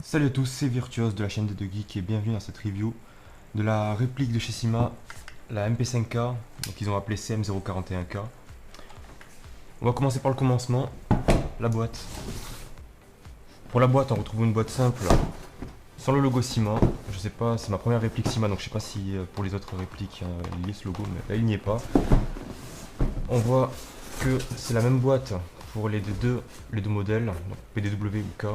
Salut à tous, c'est Virtuose de la chaîne des deux geeks et bienvenue dans cette review de la réplique de chez Sima, la MP5K, donc ils ont appelé CM041K. On va commencer par le commencement, la boîte. Pour la boîte, on retrouve une boîte simple, sans le logo Sima. Je sais pas, c'est ma première réplique Sima, donc je sais pas si pour les autres répliques il y a ce logo, mais là il n'y est pas. On voit que c'est la même boîte pour les deux modèles, donc PDW ou K.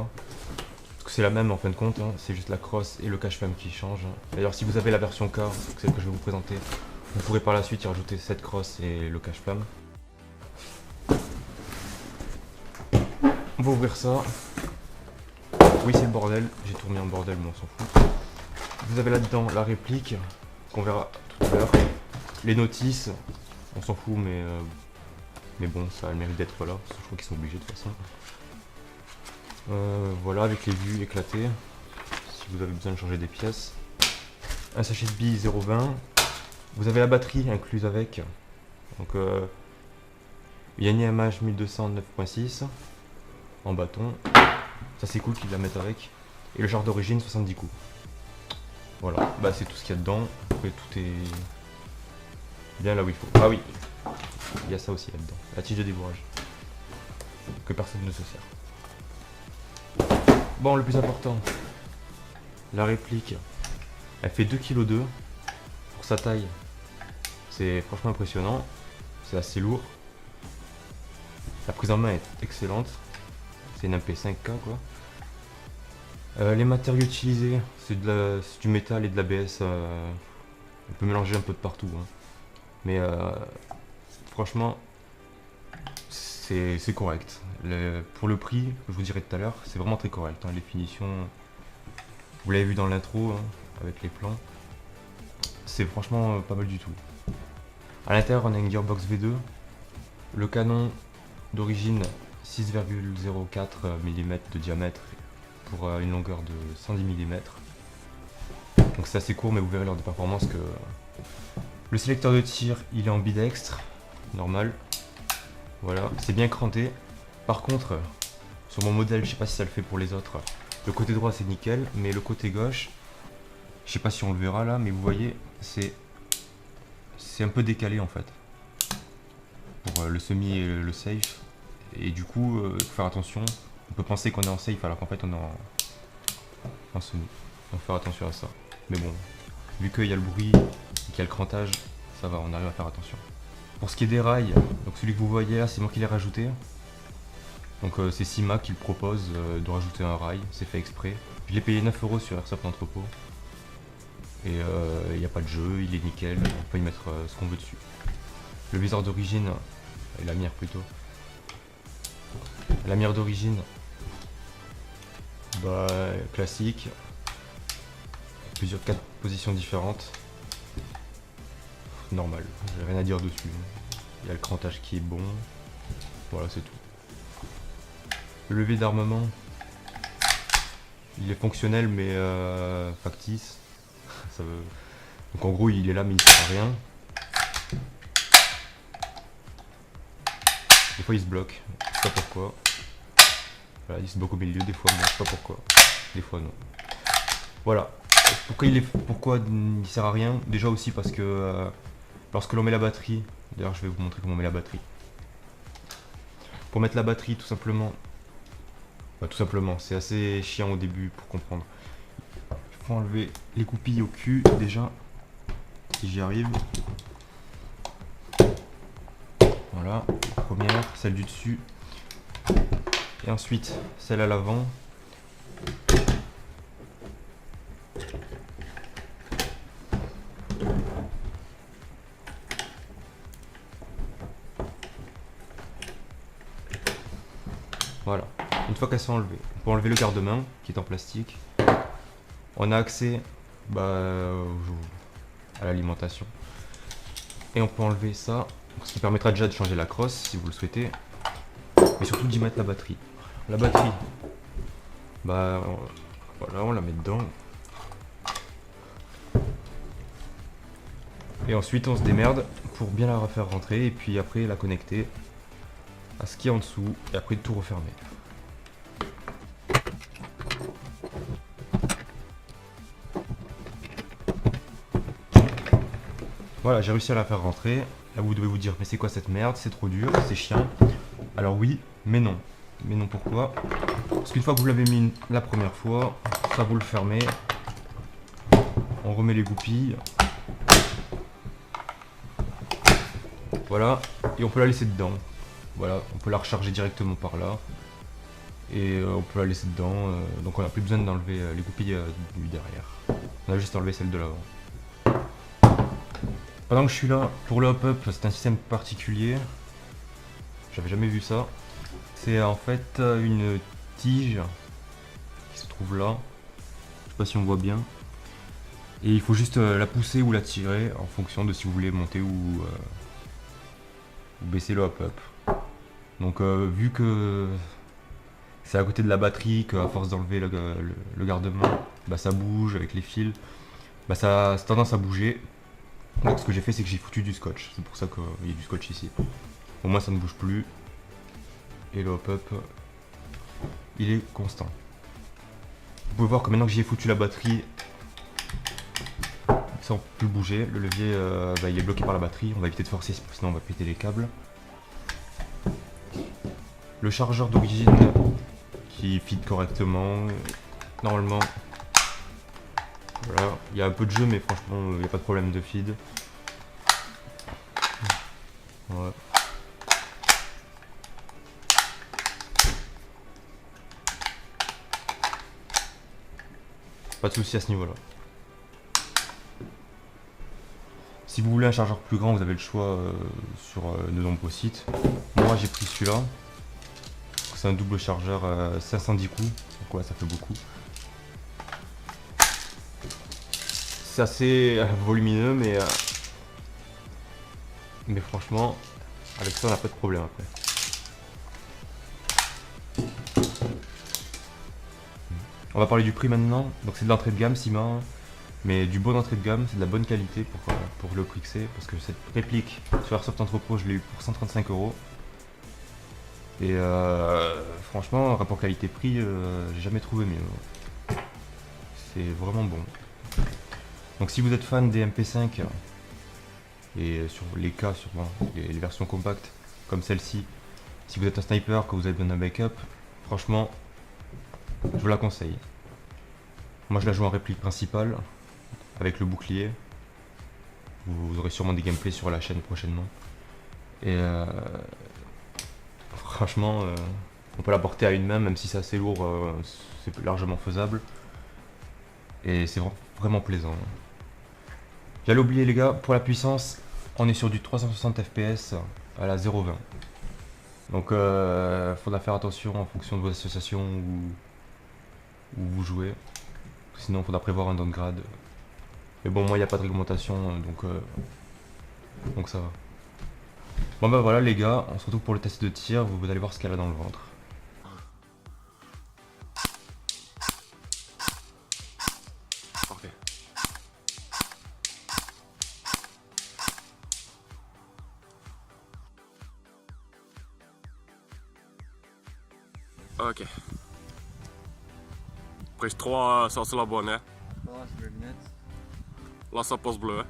C'est la même en fin de compte, hein. C'est juste la crosse et le cache-flamme qui changent. D'ailleurs, si vous avez la version K, celle que je vais vous présenter, vous pourrez par la suite y rajouter cette crosse et le cache-flamme. On va ouvrir ça. Oui, c'est le bordel, j'ai tout remis en bordel, mais on s'en fout. Vous avez là-dedans la réplique, qu'on verra tout à l'heure. Les notices, on s'en fout, mais bon, ça a le mérite d'être là, parce que je crois qu'ils sont obligés de toute façon. Voilà, avec les vues éclatées, si vous avez besoin de changer des pièces. Un sachet de billes 0,20. Vous avez la batterie incluse avec. Donc, Yanni-Amage 1200 9.6 en bâton. Ça c'est cool qu'ils la mettent avec. Et le genre d'origine 70 coups. Voilà, bah c'est tout ce qu'il y a dedans. Après, tout est bien là où il faut. Ah oui, il y a ça aussi là-dedans. La tige de débourrage. Que personne ne se sert. Bon, le plus important, la réplique, elle fait 2,2 kg pour sa taille. C'est franchement impressionnant, c'est assez lourd. La prise en main est excellente, c'est une MP5K quoi. Les matériaux utilisés, c'est du métal et de l'ABS. On peut mélanger un peu de partout, hein. Mais franchement, c'est correct. Pour le prix, que je vous dirai tout à l'heure, c'est vraiment très correct, hein. Les finitions, vous l'avez vu dans l'intro, hein, avec les plans. C'est franchement pas mal du tout. A l'intérieur, on a une Gearbox V2. Le canon d'origine 6,04 mm de diamètre pour une longueur de 110 mm. Donc c'est assez court, mais vous verrez lors de performance que le sélecteur de tir, il est ambidextre, normal. Voilà, c'est bien cranté. Par contre, sur mon modèle, je sais pas si ça le fait pour les autres, le côté droit c'est nickel, mais le côté gauche, je sais pas si on le verra là, mais vous voyez, c'est un peu décalé en fait. Pour le semi et le safe. Et du coup, il faut faire attention. On peut penser qu'on est en safe alors qu'en fait on est en semi. Donc faire attention à ça. Mais bon, vu qu'il y a le bruit et qu'il y a le crantage, ça va, on arrive à faire attention. Pour ce qui est des rails, donc celui que vous voyez là, c'est moi qui l'ai rajouté. Donc c'est Sima qui le propose de rajouter un rail, c'est fait exprès. Je l'ai payé 9 € sur Airsoft Entrepôt. Et il n'y a pas de jeu, il est nickel, on peut y mettre ce qu'on veut dessus. Le viseur d'origine, et la mire plutôt. La mire d'origine, bah classique. Plusieurs 4 positions différentes. Normal, j'ai rien à dire dessus. Il y a le crantage qui est bon. Voilà, c'est tout. Le levier d'armement, il est fonctionnel mais factice. Ça veut... Donc en gros il est là mais il sert à rien. Des fois il se bloque, je sais pas pourquoi. Voilà, il se bloque au milieu, des fois non, je sais pas pourquoi. Des fois non. Voilà. Pourquoi il sert à rien? Déjà aussi parce que lorsque l'on met la batterie, d'ailleurs je vais vous montrer comment on met la batterie. Pour mettre la batterie tout simplement, c'est assez chiant au début pour comprendre. Il faut enlever les goupilles au cul déjà, si j'y arrive. Voilà, la première, celle du dessus. Et ensuite, celle à l'avant. Voilà, une fois qu'elles sont enlevées, on peut enlever le garde-main qui est en plastique. On a accès à l'alimentation. Et on peut enlever ça, ce qui permettra déjà de changer la crosse si vous le souhaitez. Mais surtout d'y mettre la batterie. La batterie, bah voilà, on la met dedans. Et ensuite on se démerde pour bien la refaire rentrer et puis après la connecter à ce qui est en dessous et après tout refermer. Voilà, j'ai réussi à la faire rentrer. Là, vous devez vous dire, mais c'est quoi cette merde? C'est trop dur, c'est chiant. Alors oui, mais non. Mais non, pourquoi? Parce qu'une fois que vous l'avez mis la première fois, ça vous le fermez. On remet les goupilles. Voilà, et on peut la laisser dedans. Voilà, on peut la recharger directement par là. Et on peut la laisser dedans. Donc on n'a plus besoin d'enlever les goupilles du derrière. On a juste enlevé celle de l'avant. Pendant que je suis là, pour le hop-up, c'est un système particulier. J'avais jamais vu ça. C'est en fait une tige qui se trouve là. Je sais pas si on voit bien. Et il faut juste la pousser ou la tirer en fonction de si vous voulez monter ou baisser le hop-up. Donc vu que c'est à côté de la batterie, qu'à force d'enlever le garde-main, bah, ça bouge avec les fils, bah, ça a tendance à bouger. Donc ce que j'ai fait, c'est que j'ai foutu du scotch. C'est pour ça qu'il y a du scotch ici. Au moins ça ne bouge plus. Et le hop-up, il est constant. Vous pouvez voir que maintenant que j'y ai foutu la batterie, sans plus bouger, le levier bah, il est bloqué par la batterie. On va éviter de forcer, sinon on va péter les câbles. Le chargeur d'origine qui fit correctement. Normalement, voilà, il y a un peu de jeu, mais franchement, il n'y a pas de problème de feed. Ouais. Pas de souci à ce niveau-là. Si vous voulez un chargeur plus grand, vous avez le choix sur de nombreux sites. Moi, j'ai pris celui-là. C'est un double chargeur 510 coups. Donc ouais, ça fait beaucoup. C'est assez volumineux, mais franchement, avec ça, on n'a pas de problème après. On va parler du prix maintenant. Donc c'est de l'entrée de gamme Syma, mais du bon entrée de gamme, c'est de la bonne qualité pour le prix que c'est. Parce que cette réplique sur Airsoft Entrepôt, je l'ai eu pour 135 €. Et franchement, rapport qualité-prix, j'ai jamais trouvé mieux. C'est vraiment bon. Donc si vous êtes fan des MP5 et sur les cas, sûrement les versions compactes comme celle-ci, si vous êtes un sniper, que vous avez besoin d'un backup, franchement, je vous la conseille. Moi je la joue en réplique principale avec le bouclier. Vous aurez sûrement des gameplays sur la chaîne prochainement. Et franchement, on peut la porter à une main, même si c'est assez lourd, c'est largement faisable. Et c'est vraiment plaisant. J'allais oublier les gars, pour la puissance, on est sur du 360 fps à la 0,20. Donc faudra faire attention en fonction de vos associations où vous jouez. Sinon il faudra prévoir un downgrade. Mais bon, moi il n'y a pas de réglementation, donc ça va. Bon bah voilà les gars, on se retrouve pour le test de tir, vous allez voir ce qu'elle a dans le ventre. Parfait. Ok. Prise 3, sortir la bonnet. Passe les lunettes. Lance la pouce bleu.